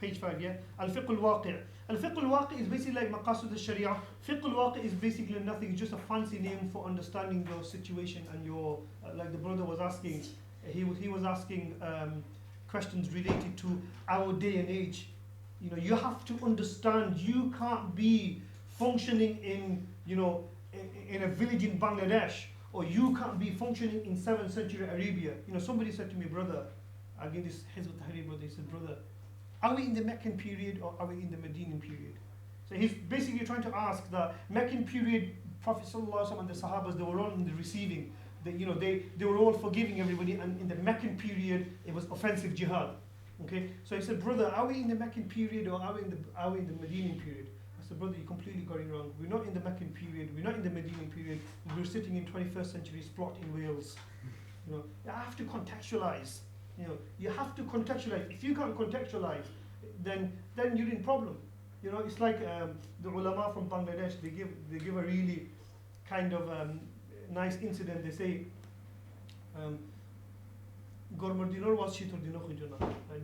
page 5, yeah? Al-Fiqh al-Waqi'. Al-Fiqh al-Waqi' is basically like Maqasid al-Sharia. Fiqh al-Waqi' is basically nothing, it's just a fancy name for understanding your situation and your, like the brother was asking, he was asking questions related to our day and age. You know, you have to understand, you can't be functioning in, you know, in a village in Bangladesh, or you can't be functioning in 7th century Arabia. You know, somebody said to me, brother, again this Hizb Tahrir brother, he said, brother, are we in the Meccan period or are we in the Medinan period? So he's basically trying to ask the Meccan period, Prophet ﷺ and the Sahabas, they were all in the receiving. You know, they were all forgiving everybody, and in the Meccan period, it was offensive jihad. Okay, so he said, brother, are we in the Meccan period or are we in the Medinan period? I said, brother, you completely got it wrong. We're not in the Meccan period. We're not in the Medinan period. We're sitting in 21st century plot in Wales. You know, you have to contextualize. You know, you have to contextualize. If you can't contextualize, then you're in problem. You know, it's like the ulama from Bangladesh. They give a really kind of nice incident. They say,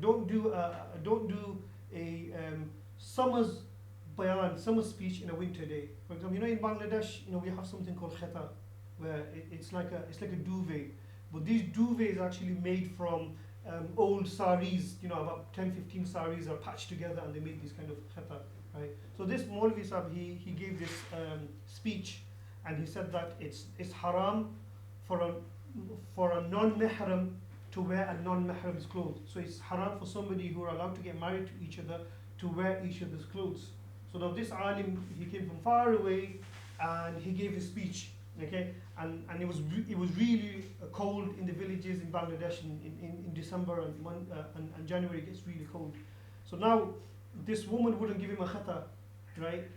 don't do a summer's bayan, summer speech in a winter day. For example, you know, in Bangladesh, you know, we have something called khata, where it's like a duvet, but these duvets are actually made from old saris. You know, about 10-15 saris are patched together, and they make this kind of khata, right? So this Maulvi Sahib, he gave this speech, and he said that it's haram for a non-mahram to wear a non-mahram's clothes. So it's haram for somebody who are allowed to get married to each other to wear each other's clothes. So now this alim, he came from far away, and he gave his speech, okay? And it was really cold in the villages in Bangladesh in December and January. It gets really cold. So now this woman wouldn't give him a khata, right?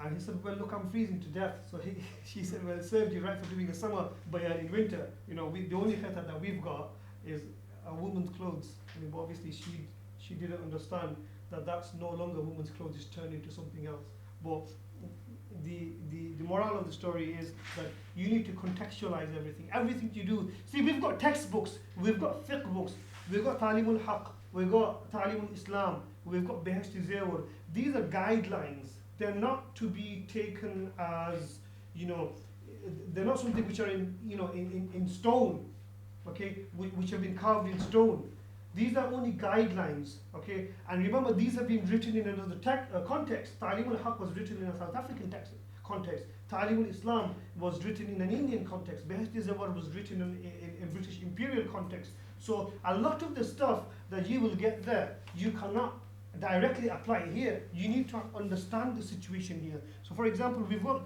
And he said, well, look, I'm freezing to death. So she said, well, it served you right for doing a summer bayan in winter. You know, the only khata that we've got is a woman's clothes. I mean, but obviously she didn't understand that that's no longer woman's clothes, it's turned into something else. But the moral of the story is that you need to contextualize everything. Everything you do. See, we've got textbooks, we've got fiqh books, we've got Ta'limul Haqq, we've got Ta'limul Islam, we've got Beheshti Zawar. These are guidelines. They're not to be taken as, you know, they're not something which are in stone, okay, which have been carved in stone. These are only guidelines, okay? And remember, these have been written in another context. Ta'lim al-Haq was written in a South African context. Ta'lim al-Islam was written in an Indian context. Beheshti Zawar was written in British imperial context. So a lot of the stuff that you will get there, you cannot directly apply here. You need to understand the situation here. So for example, we've got,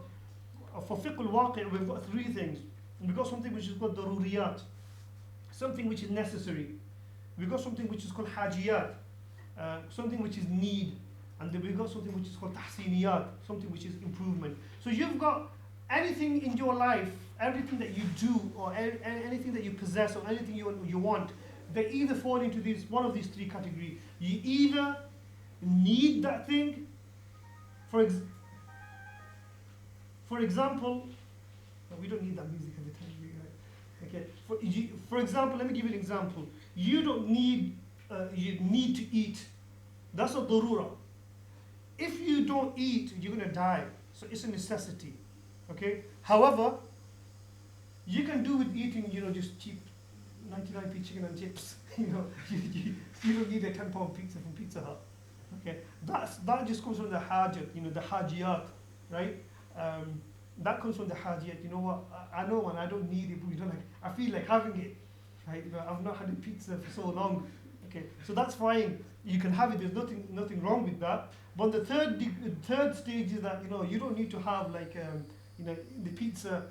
for fiqh al-waqi', we've got three things. We've got something which is called daruriyat, something which is necessary. We've got something which is called hajiyat, something which is need. And then we've got something which is called tahsiniyat, something which is improvement. So you've got anything in your life, everything that you do, or anything that you possess, or anything you want, they either fall into one of these three categories. You either need that thing, for example, no, we don't need that music every time, right? Okay. For example, let me give you an example. You don't need, you need to eat. That's a darura. If you don't eat, you're going to die. So it's a necessity. Okay. However, you can do with eating, you know, just cheap 99p chicken and chips. You know, you don't need a 10-pound pizza from Pizza Hut. Okay. That just comes from the hajat, you know, the hajiyat, right? That comes from the hajiyat. You know what? I know, man, I don't need it, but you don't like. I feel like having it. Right? I've not had a pizza for so long. Okay, so that's fine. You can have it. There's nothing wrong with that. But the third stage is that, you know, you don't need to have like you know, the pizza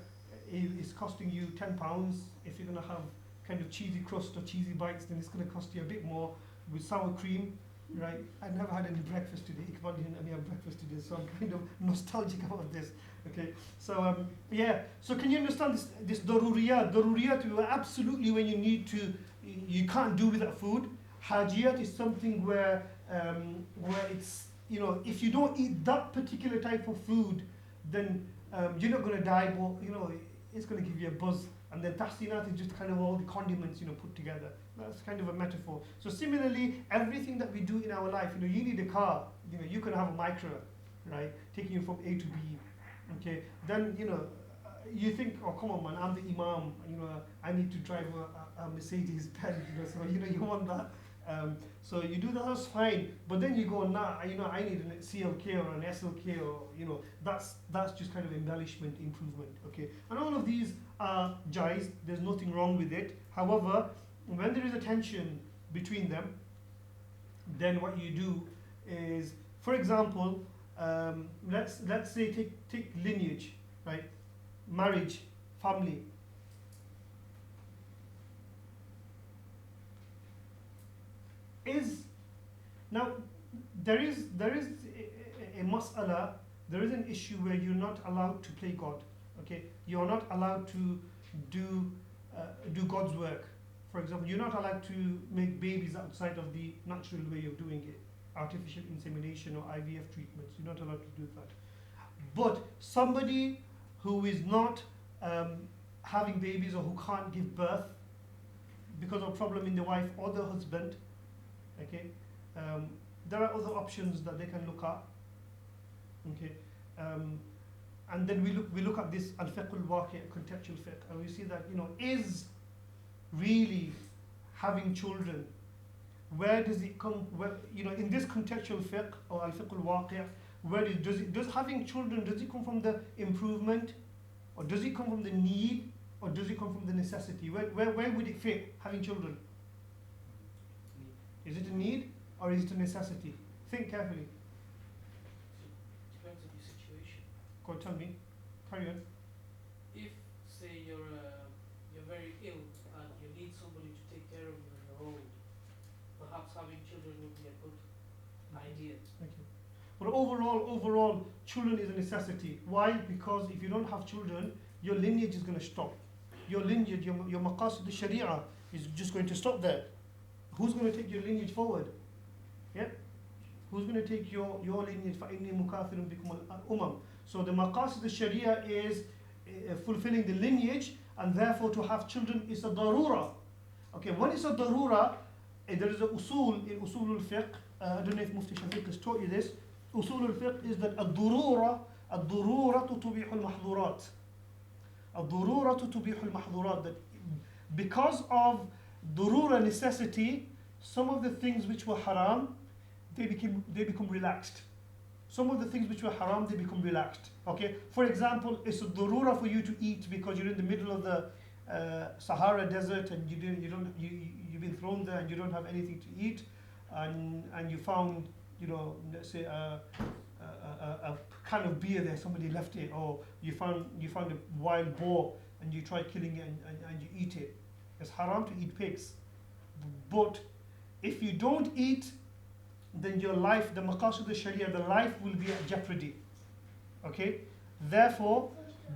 is costing you £10. If you're gonna have kind of cheesy crust or cheesy bites, then it's gonna cost you a bit more with sour cream. Right? I never had any breakfast today. Iqbal didn't let me have breakfast today, so I'm kind of nostalgic about this. Okay, so yeah. So can you understand this daruriyat? Daruriyat, absolutely when you need to, you can't do without food. Hajiyat is something where it's, you know, if you don't eat that particular type of food, then you're not going to die, but you know, it's going to give you a buzz. And then tahsinat is just kind of all the condiments, you know, put together. That's kind of a metaphor. So similarly, everything that we do in our life, you need a car, you can have a micro, right, taking you from A to B, okay. Then you think, oh come on man, I'm the imam, I need to drive a Mercedes Benz, so you want that. So you do that, that's fine. But then you go, nah, I need a CLK or an SLK, or that's just kind of embellishment, improvement, okay. And all of these are jais. There's nothing wrong with it. However, when there is a tension between them, then what you do is, for example, let's say take lineage, right? Marriage, family. Now there is a mas'ala, there is an issue where you're not allowed to play God, okay? You're not allowed to do God's work. For example, you're not allowed to make babies outside of the natural way of doing it, artificial insemination or IVF treatments. You're not allowed to do that. But somebody who is not having babies, or who can't give birth because of a problem in the wife or the husband, okay, there are other options that they can look at, okay. And then we look at this al-fiqh al-waqi', contextual fiqh, and we see that is really having children, where does it come, in this contextual fiqh or al-fiqh al-waqi', does having children, does it come from the improvement, or does it come from the need, or does it come from the necessity? Where would it fit, having children? Is it a need or is it a necessity? Think carefully. Depends on your situation. Go on, tell me. Carry on. If, say, you're very ill and you need somebody to take care of you when you're old, perhaps having children would be a good idea. Thank you. But overall, children is a necessity. Why? Because if you don't have children, your lineage is going to stop. Your lineage, your maqasid al-sharia is just going to stop there. Who's going to take your lineage forward? Yeah? Who's going to take your lineage? فَإِنِّي مُكَاثِرٌ بِكُمُ الْأُمَمِ. So the maqasid al-sharia is fulfilling the lineage, and therefore to have children is a darura. Okay, what is a darura? There is a usul in usul al-fiqh. I don't know if Mufti Shafiq has taught you this. Usul al-fiqh is that الضرورة تبيح المحظورات. الضرورة تبيح المحظورات. That because of durura, necessity, some of the things which were haram, they become relaxed. Some of the things which were haram, they become relaxed. Okay. For example, it's a durura for you to eat because you're in the middle of the Sahara Desert and you've been thrown there and you don't have anything to eat, and you found let's say a can of beer there, somebody left it, or you found a wild boar and you try killing it and you eat it. It's haram to eat pigs. But if you don't eat, then your life, the maqasid al-sharia, the life will be at jeopardy. Okay? Therefore,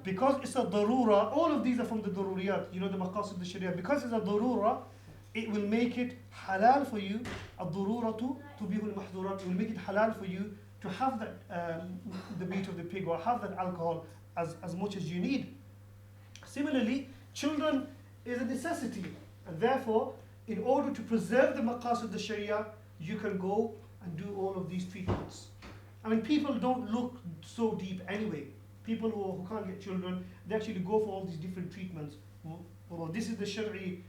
because it's a darura, all of these are from the daruriyat, the maqasid al-sharia. Because it's a darura, it will make it halal for you, ad-daruratu tubihu al-mahdurat. It will make it halal for you to have that, the meat of the pig, or have that alcohol as much as you need. Similarly, children is a necessity, and therefore, in order to preserve the maqasid al-sharia, you can go and do all of these treatments. I mean, people don't look so deep anyway. People who can't get children, they actually go for all these different treatments. Well, this is the Shari'i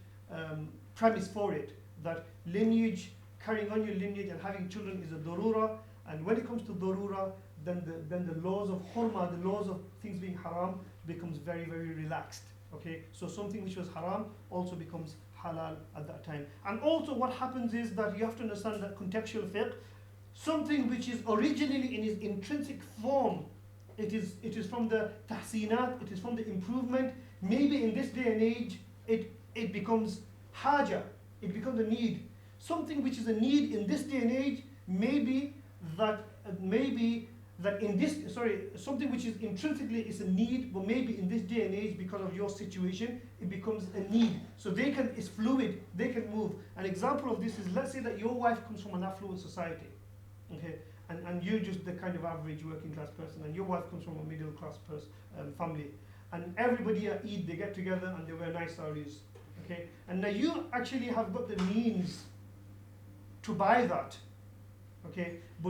premise for it, that lineage, carrying on your lineage and having children is a darura, and when it comes to darura, then the laws of hurma, the laws of things being haram, becomes very, very relaxed. Okay, so something which was haram also becomes halal at that time. And also what happens is that you have to understand that contextual fiqh, something which is originally in its intrinsic form, it is from the tahsinat, it is from the improvement. Maybe in this day and age, it becomes haja, it becomes a need. Something which is a need in this day and age, maybe that something which is intrinsically is a need, but maybe in this day and age, because of your situation, it becomes a need. So it's fluid, they can move. An example of this is, let's say that your wife comes from an affluent society, okay, and you're just the kind of average working class person, and your wife comes from a middle class family, and everybody at Eid, they get together and they wear nice saris, okay. okay, and now you actually have got the means to buy that, okay, but